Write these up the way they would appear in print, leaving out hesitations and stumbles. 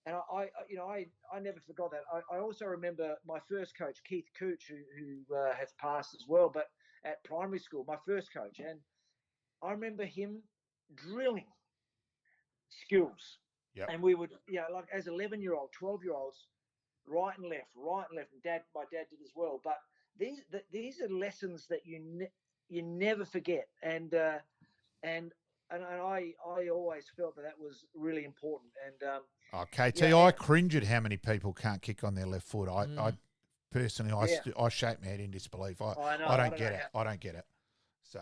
I never forgot that. I also remember my first coach, Keith Cooch, who has passed as well, but at primary school, my first coach, and I remember him drilling skills, Yep. and we would, like as 11-year-old, 12-year-olds, right and left, and my dad did as well. But these are lessons that you never forget, and I always felt that was really important. And Oh, KT, yeah, I cringe at how many people can't kick on their left foot. I personally, yeah, I shake my head in disbelief. I know. I I don't don't know get it. how. I don't get it. So,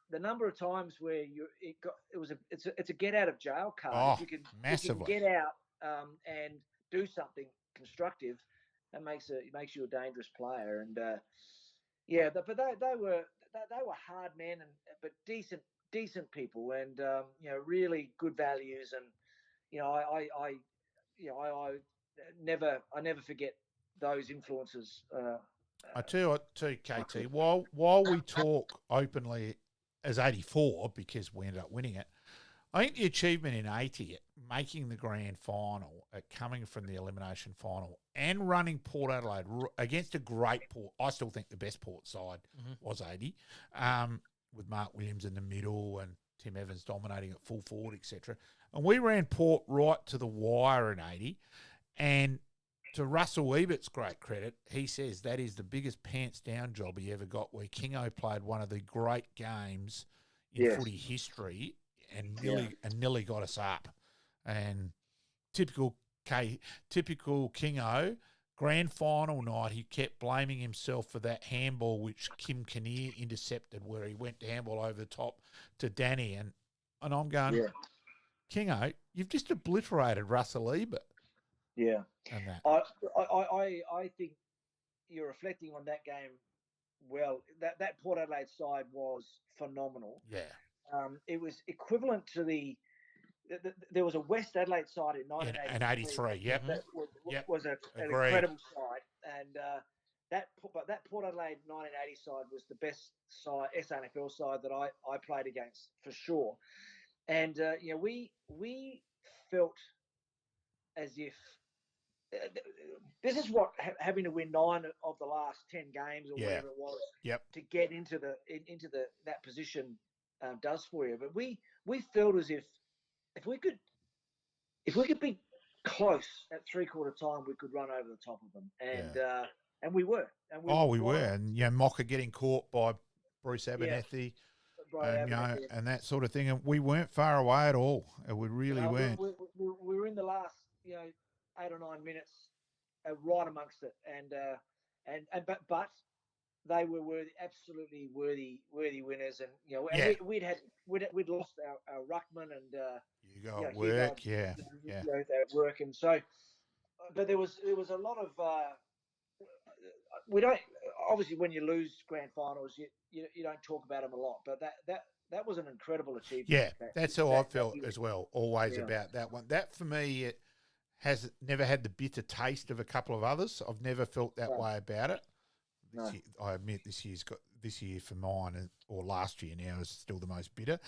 The number of times where it's a get out of jail card. oh, If you can massively. get out and do something constructive, that makes you a dangerous player. And but they were hard men, but decent people, and really good values. And I never forget those influences. I tell you what, too, KT, while we talk openly as 84, because we ended up winning it, I think the achievement in 80, making the grand final, coming from the elimination final, and running Port Adelaide against a great Port, I still think the best Port side was 80, with Mark Williams in the middle and Tim Evans dominating at full forward, etc. And we ran Port right to the wire in 80, and to Russell Ebert's great credit, he says that is the biggest pants down job he ever got, where Kingo played one of the great games in footy history and nearly got us up. And typical Kingo, grand final night, he kept blaming himself for that handball which Kim Kinnear intercepted, where he went to handball over the top to Danny. And I'm going, Kingo, you've just obliterated Russell Ebert. Yeah, and that. I think you're reflecting on that game well. That Port Adelaide side was phenomenal. Yeah. It was equivalent to there was a West Adelaide side in 1983. Yep. That was an incredible side, and that Port Adelaide 1980 side was the best side, SANFL side that I played against for sure. And we felt as if this is what having to win 9 of the last 10 games or whatever it was to get into that position does for you. But we felt as if we could be close at 3/4 time, we could run over the top of them, and we were. And we were, and Mocker getting caught by Bruce Abernethy. And that sort of thing, and we weren't far away at all. We really weren't. We were in the last 8 or 9 minutes, right amongst it, but they were worthy winners, and we'd lost our ruckman, and you go at work, at work, and so, but there was a lot of we don't obviously when you lose grand finals you don't talk about them a lot, but that was an incredible achievement. Yeah, that's how I felt as well. Always about that one. That for me, it has never had the bitter taste of a couple of others. I've never felt that way about it. Year, I admit this year for mine, or last year now, is still the most bitter.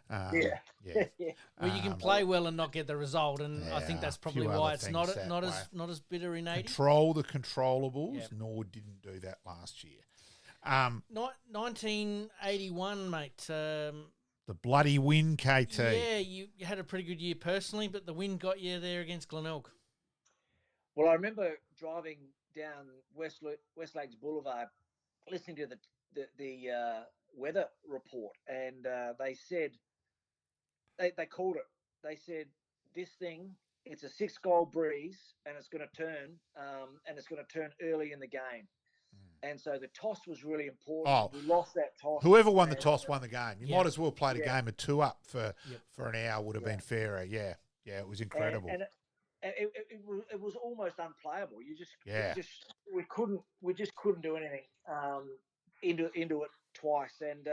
Well, you can play well and not get the result, and I think that's probably why it's not as bitter in 80. Control the controllables. Yeah. Norwood didn't do that last year. 1981, mate. The bloody win, KT. Yeah, you had a pretty good year personally, but the win got you there against Glenelg. Well, I remember driving down West Lakes Boulevard, listening to the weather report, and they said they called it. They said this thing, it's a 6-goal breeze, and it's going to turn, early in the game. And so the toss was really important. Oh, we lost that toss. Whoever won the toss won the game. You might as well play the game of 2 up for an hour. Would have been fairer. Yeah, it was incredible. And it was almost unplayable. We just couldn't do anything into it twice. And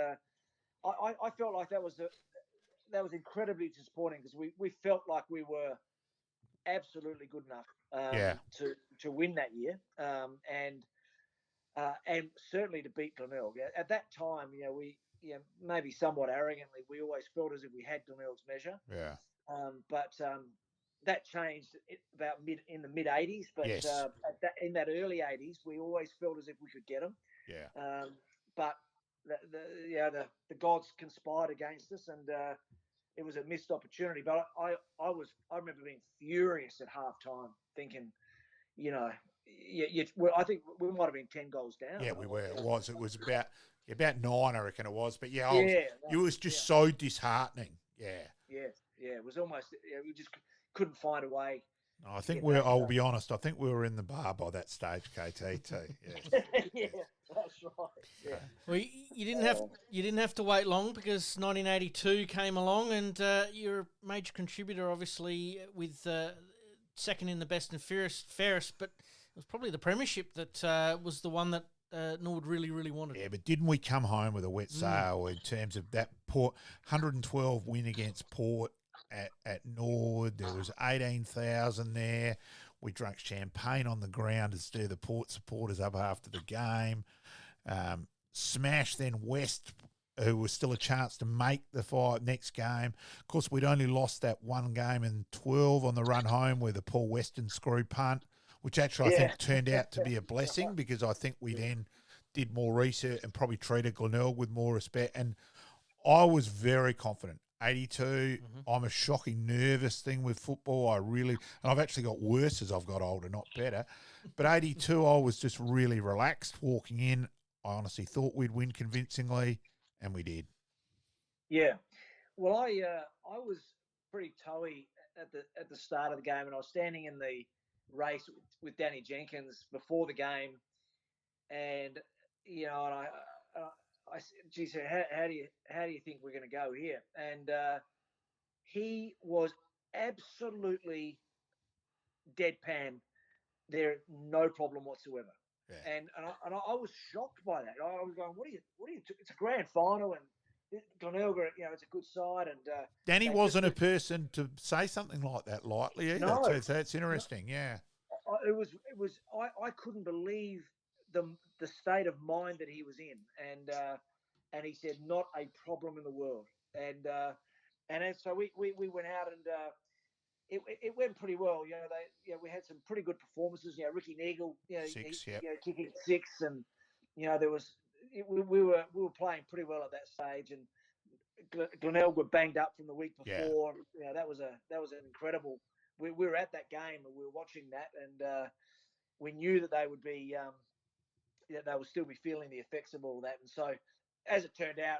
I felt like that was incredibly disappointing, because we felt like we were absolutely good enough to win that year. And certainly to beat Glenelg. At that time, we maybe somewhat arrogantly, we always felt as if we had Glenelg's measure. Yeah. But that changed about in the mid '80s, but Yes. In that early '80s, we always felt as if we could get them. Yeah. But the gods conspired against us, and it was a missed opportunity. But I remember being furious at halftime, thinking, I think we might have been 10 goals down. Yeah, we were. It was about 9, I reckon it was. But yeah, it was just so disheartening. Yeah. Yeah. It was almost. We just couldn't find a way. No, I think I'll be honest. I think we were in the bar by that stage, KT too. Yeah. Yeah, that's right. Yeah. Well, you didn't have to wait long, because 1982 came along, and you're a major contributor, obviously, with second in the best and fairest. But it was probably the premiership that was the one that Norwood really, really wanted. Yeah, but didn't we come home with a wet sail in terms of that Port 112 win against Port at Norwood? There was 18,000 there. We drank champagne on the ground to stir the Port supporters up after the game. Smashed then West, who was still a chance to make the next game. Of course, we'd only lost that one game in 12 on the run home with the Paul Weston screw punt, which actually I think turned out to be a blessing, because I think we then did more research and probably treated Glenelg with more respect. And I was very confident. 82, I'm a shocking nervous thing with football. And I've actually got worse as I've got older, not better. But 82, I was just really relaxed walking in. I honestly thought we'd win convincingly, and we did. Yeah. Well, I was pretty toey at the start of the game, and I was standing in the race with Danny Jenkins before the game, and and I said, "Geez, how do you think we're going to go here?" And he was absolutely deadpan. There, no problem whatsoever. Yeah. And I was shocked by that. I was going, "What are you? It's a grand final, and Glenelg, it's a good side." And Danny wasn't a person to say something like that lightly either. No, so that's interesting. No. Yeah. It was. I couldn't believe the state of mind that he was in, and he said, "Not a problem in the world." And so we went out, and it went pretty well. We had some pretty good performances. Ricky Neagle, 6, kicking 6, and there was we were playing pretty well at that stage, and Glenelg were banged up from the week before. Yeah. That was an incredible. We were at that game, and we were watching that, and we knew that they would be they would still be feeling the effects of all that. And so, as it turned out,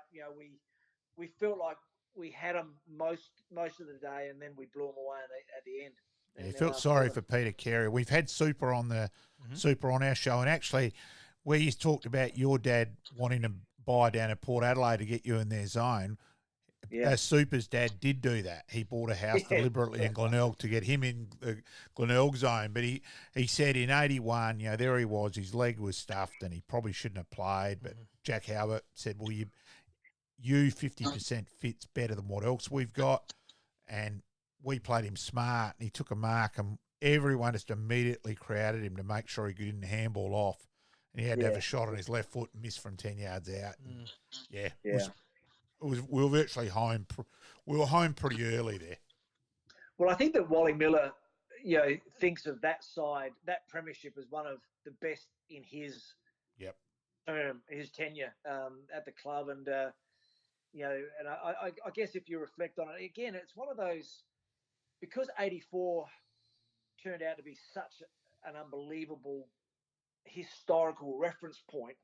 we felt like we had them most of the day, and then we blew them away at the end. And you felt sorry for Peter Carey. We've had Super on Super on our show, and actually, we talked about your dad wanting to buy down at Port Adelaide to get you in their zone. Yeah. Super's dad did do that. He bought a house deliberately in Glenelg to get him in the Glenelg zone. But he said in 81, there he was, his leg was stuffed and he probably shouldn't have played. But Jack Howard said, well, you 50% fits better than what else we've got. And we played him smart, and he took a mark, and everyone just immediately crowded him to make sure he didn't handball off. And he had to have a shot on his left foot and miss from 10 yards out. And we were virtually home. We were home pretty early there. Well, I think that Wally Miller, thinks of that side, that premiership, as one of the best in his his tenure at the club, and and I guess if you reflect on it again, it's one of those, because 84 turned out to be such an unbelievable historical reference point.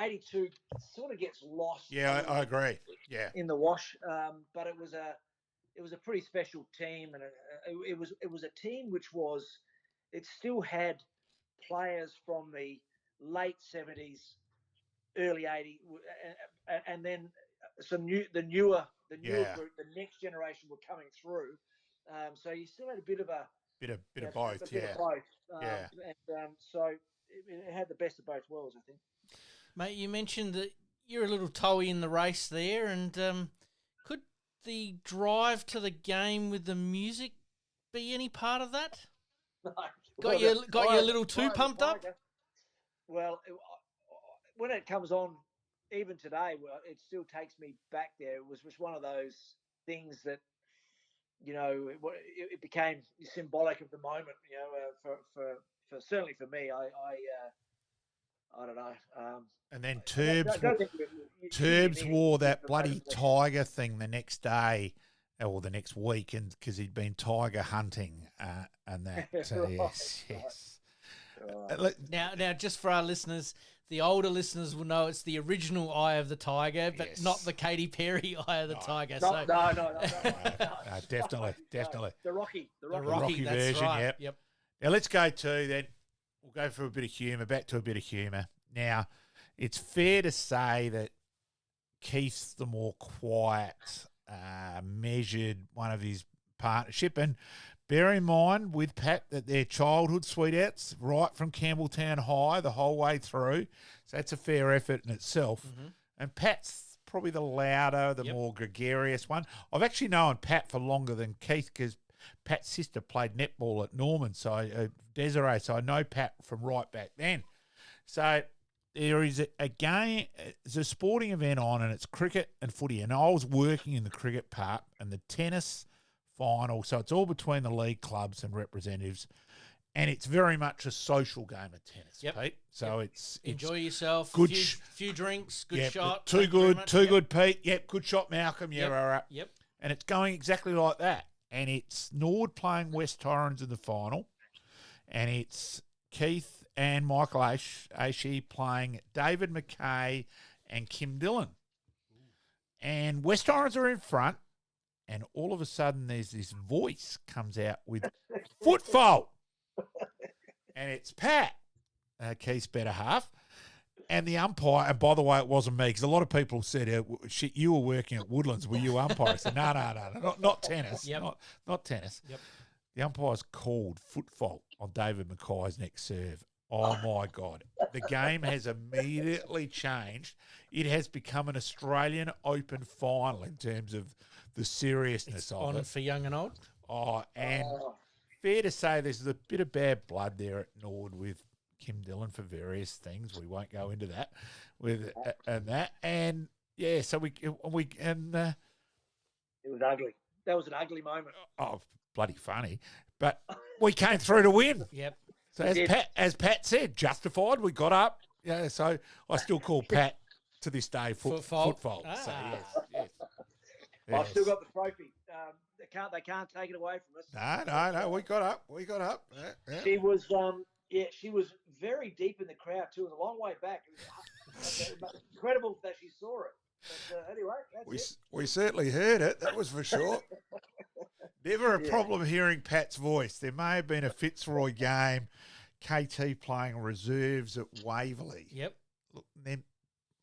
82 sort of gets lost. Yeah, I agree. Yeah, in the wash, but it was a pretty special team, and it was a team which it still had players from the late 70s, early 80s, and then the newer group, the next generation were coming through. So you still had a bit of both. Of both. And so it had the best of both worlds, I think. Mate, you mentioned that you're a little toey in the race there, and could the drive to the game with the music be any part of that? No. Got you a little too pumped up? Well, when it comes on, even today, it still takes me back there. It was just one of those things that it became symbolic of the moment. For certainly for me, I don't know. And then Turbs wore that bloody tiger thing the next day or the next week, and because he'd been tiger hunting and that. Yes. Right. Now, just for our listeners, the older listeners will know it's the original Eye of the Tiger, but not the Katy Perry Eye of the Tiger. No, definitely. The Rocky version. Right. Yep. Now let's go to then. We'll go for a bit of humour. Back to a bit of humour. Now, it's fair to say that Keith's the more quiet, measured one of his partnership. And bear in mind with Pat that they're childhood sweethearts right from Campbelltown High the whole way through. So that's a fair effort in itself. Mm-hmm. And Pat's probably the louder, the more gregarious one. I've actually known Pat for longer than Keith because Pat's sister played netball at Norman, so Desiree. So I know Pat from right back then. So there is a game, it's a sporting event on, and it's cricket and footy. And I was working in the cricket part and the tennis final. So it's all between the league clubs and representatives. And it's very much a social game of tennis, Pete. So it's enjoy yourself, good few drinks, good shot. Too good, Pete. Yep, good shot, Malcolm. Yep. And it's going exactly like that. And it's Norwood playing West Torrens in the final. And it's Keith and Michael Aishey playing David McKay and Kim Dillon. And West Torrens are in front. And all of a sudden there's this voice comes out with foot fault. And it's Pat, Keith's better half. And the umpire, and by the way, it wasn't me, because a lot of people said, shit, you were working at Woodlands, were you umpire? I said, no, not tennis. Not tennis. Yep. The umpire's called foot fault on David McKay's next serve. Oh, my God. The game has immediately changed. It has become an Australian Open final in terms of the seriousness of it. On for young and old. Oh, and fair to say there's a bit of bad blood there at Norwood with Kim Dillon for various things. We won't go into that and so it was ugly. That was an ugly moment. Oh, bloody funny! But we came through to win. Yep. So as Pat said, justified. We got up. Yeah. So I still call Pat to this day foot fault. Ah. So yes. I've still got the trophy. They can't take it away from us. No. We got up. Yeah. She was she was very deep in the crowd too, and a long way back. It was incredible that she saw it. But anyway, we certainly heard it. That was for sure. Never a problem hearing Pat's voice. There may have been a Fitzroy game, KT playing reserves at Waverley. Yep. Look, then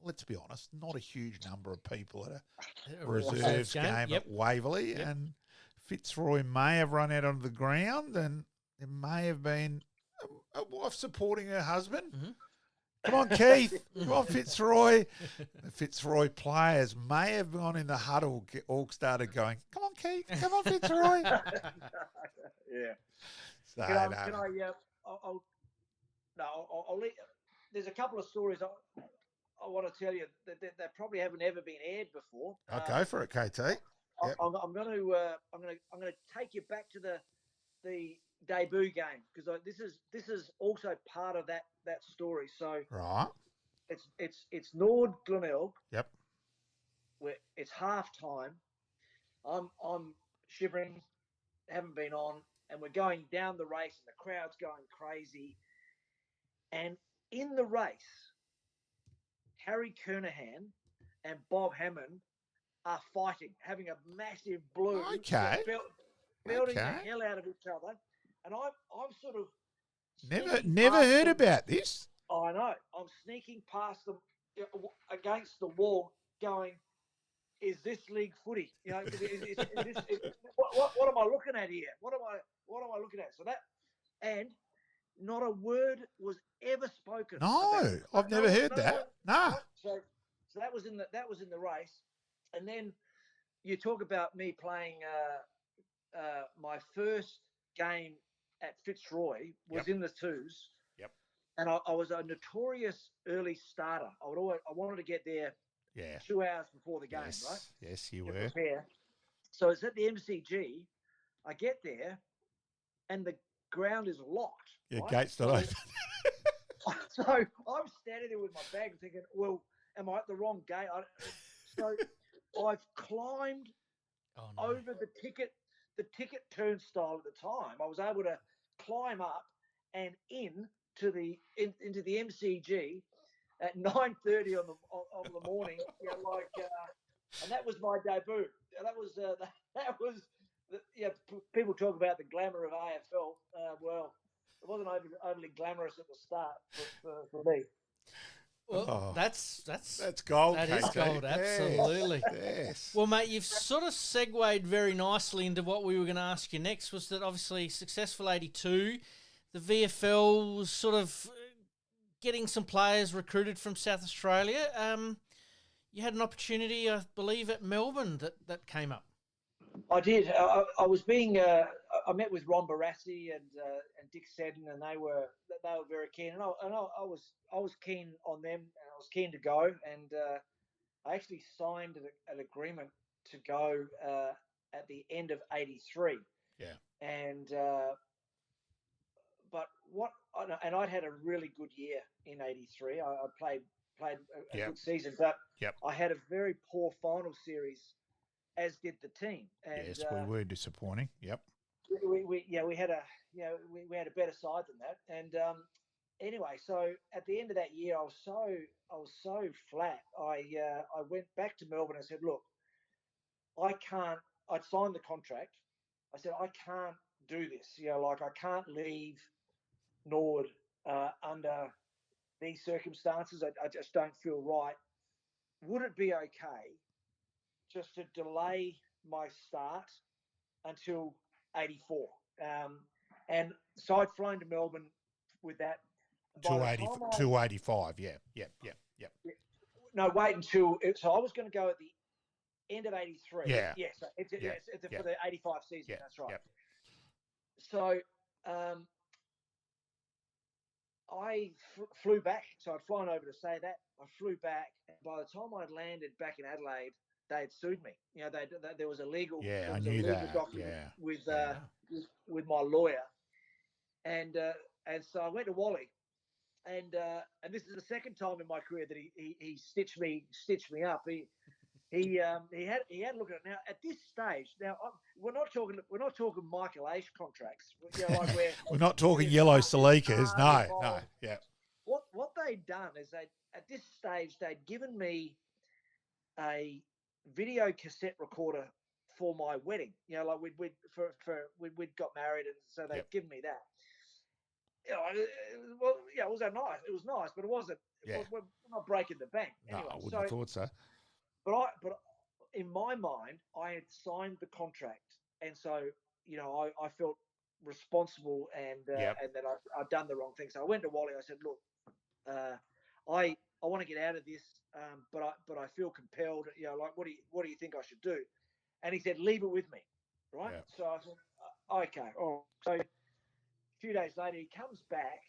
let's be honest, not a huge number of people at a reserves game at Waverley, and Fitzroy may have run out onto the ground, and there may have been a wife supporting her husband. Mm-hmm. Come on, Keith. Come on, Fitzroy. The Fitzroy players may have gone in the huddle, all started going, come on, Keith. Come on, Fitzroy. Yeah. So, I'll leave. There's a couple of stories I want to tell you that probably haven't ever been aired before. Go for it, KT. Yep. I'm going to take you back to the debut game because this is also part of that story. So right, it's Norwood Glenelg. Yep. Where it's half time. I'm shivering, haven't been on, and we're going down the race, and the crowd's going crazy. And in the race, Harry Kernahan and Bob Hammond are fighting, having a massive blue, belting the hell out of each other. And I'm sort of never heard about this. I know. I'm sneaking past them against the wall, going, "Is this league footy? You know, what am I looking at here? What am I looking at?" So that, and not a word was ever spoken. No, I've never heard that. No. So that was in the race, and then you talk about me playing my first game at Fitzroy was in the twos. Yep. And I was a notorious early starter. I wanted to get there 2 hours before the game, right? Yes, you were. Prepare. So it's at the MCG, I get there, and the ground is locked. Yeah, right? gates not open. So I'm standing there with my bag thinking, well, am I at the wrong gate? So I've climbed over the ticket turnstile at the time. I was able to climb up and into the MCG at 9:30 on the morning. And that was my debut. That was people talk about the glamour of AFL. Well, it wasn't overly glamorous at the start for me. Well, that's gold. That KT. is gold, absolutely. Yes. Well, mate, you've sort of segued very nicely into what we were going to ask you next. Was that obviously successful 82? The VFL was sort of getting some players recruited from South Australia. You had an opportunity, I believe, at Melbourne that came up. I did. I was being. I met with Ron Barassi and Dick Seddon, and they were very keen, and I was keen on them, and I was keen to go, and I actually signed an agreement to go at the end of '83. Yeah. And but I'd had a really good year in '83. I played a good season, but I had a very poor final series, as did the team. And, yes, we were disappointing. Yep. We had a better side than that. And anyway, so at the end of that year, I was so flat. I went back to Melbourne and said, look, I can't. I'd signed the contract. I said, I can't do this. I can't leave Norwood under these circumstances. I just don't feel right. Would it be okay just to delay my start until '84? And so I'd flown to Melbourne with that. 285, yeah. No, wait until. So I was going to go at the end of '83. Yeah. Yes, for the '85 season. Yeah. That's right. Yep. So I flew back. So I'd flown over to say that. I flew back, and by the time I'd landed back in Adelaide, they had sued me. There was a legal. Yeah, I knew that. Document Yeah. with my lawyer, and so I went to Wally, and this is the second time in my career that he stitched me up. He had a look at it. Now at this stage, we're not talking Michael Aish contracts. We're not talking yellow Salikas. No, yeah. What they'd done is at this stage they'd given me a video cassette recorder for my wedding. We'd got married, and so they'd given me that. It was nice. It was nice, but it wasn't. Yeah. We're not breaking the bank. Anyway, no, I wouldn't have thought so. But in my mind, I had signed the contract, and so I felt responsible, and that I'd done the wrong thing. So I went to Wally. I said, "Look, I want to get out of this, but I feel compelled. What do you think I should do?" And he said, "Leave it with me." Right. Yeah. So I said, "Okay." Oh, so a few days later, he comes back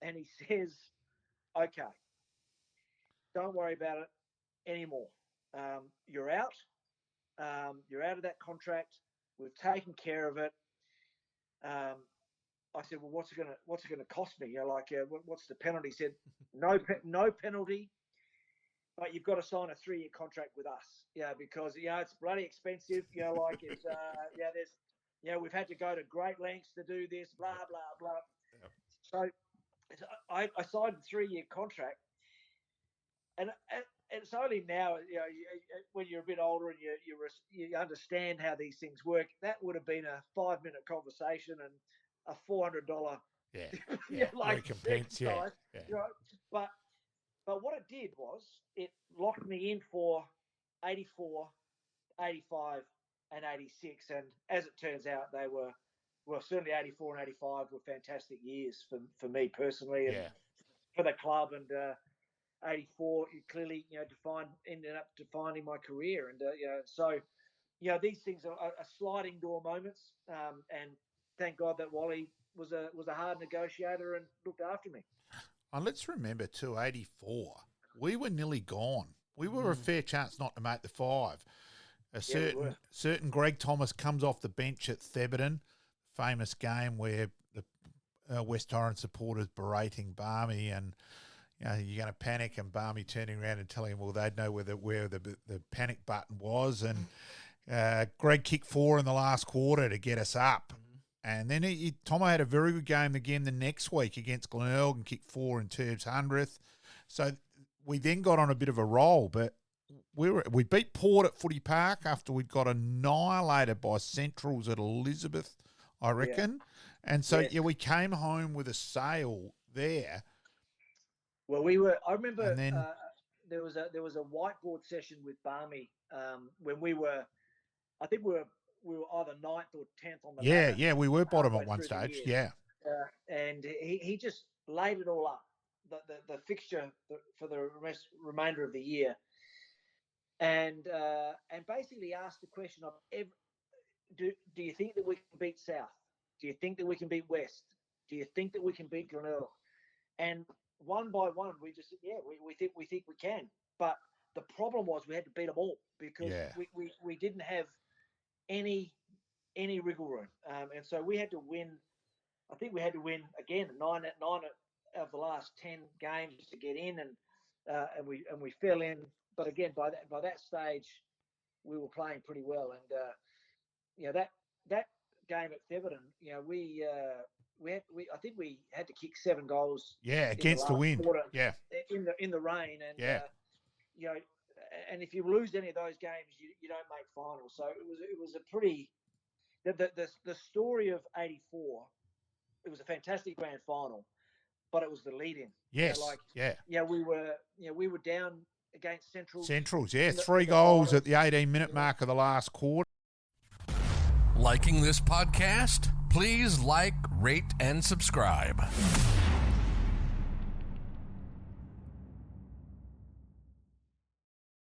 and he says, "Okay, don't worry about it anymore. You're out. You're out of that contract. We've taken care of it." I said, "Well, what's it gonna cost me? What's the penalty?" He said, "No penalty, but you've got to sign a 3-year contract with us. Because it's bloody expensive. We've had to go to great lengths to do this. Blah blah blah." Yep. So I signed a 3-year contract, and it's only now, when you're a bit older and you understand how these things work. That would have been a 5-minute conversation and a $400 recompense. Yeah. But what it did was it locked me in for 84, 85, and 86, and as it turns out, they were certainly 84 and 85 were fantastic years for me personally and for the club, and 84 clearly ended up defining my career, and so these things are sliding door moments, and thank God that Wally was a hard negotiator and looked after me. And let's remember too, 84, we were nearly gone. We were a fair chance not to make the 5. A certain Greg Thomas comes off the bench at Theberton, famous game where the West Torrens supporters berating Barmy, and you're going to panic, and Barmy turning around and telling him, well, they'd know where the panic button was, and Greg kicked 4 in the last quarter to get us up. And then Tomo had a very good game again the next week against Glenelg and kicked 4 in Turbs 100th. So we then got on a bit of a roll, but we beat Port at Footy Park after we'd got annihilated by Centrals at Elizabeth, I reckon. Yeah. And so, we came home with a sail there. Well, I remember and then, there was a whiteboard session with Barmy when we were, I think we were either 9th or 10th on the ladder. Yeah, we were bottom at one stage, and he just laid it all up, the fixture for the remainder of the year, and basically asked the question of, do you think that we can beat South? Do you think that we can beat West? Do you think that we can beat Glenelg? And one by one, we just said, we think we can. But the problem was we had to beat them all because we didn't have any wriggle room, and so we had to win. I think we had to win again 9 of the last 10 games to get in, and we fell in. But again, by that stage, we were playing pretty well, and that game at Theberton, I think we had to kick 7 goals. Yeah, against the wind. Quarter, in the rain, and and if you lose any of those games, you don't make finals. So it was a pretty the story of '84. It was a fantastic grand final, but it was the lead-in. Yes, we were down against Centrals. 3 goals at the 18-minute mark of the last quarter. Liking this podcast? Please like, rate, and subscribe.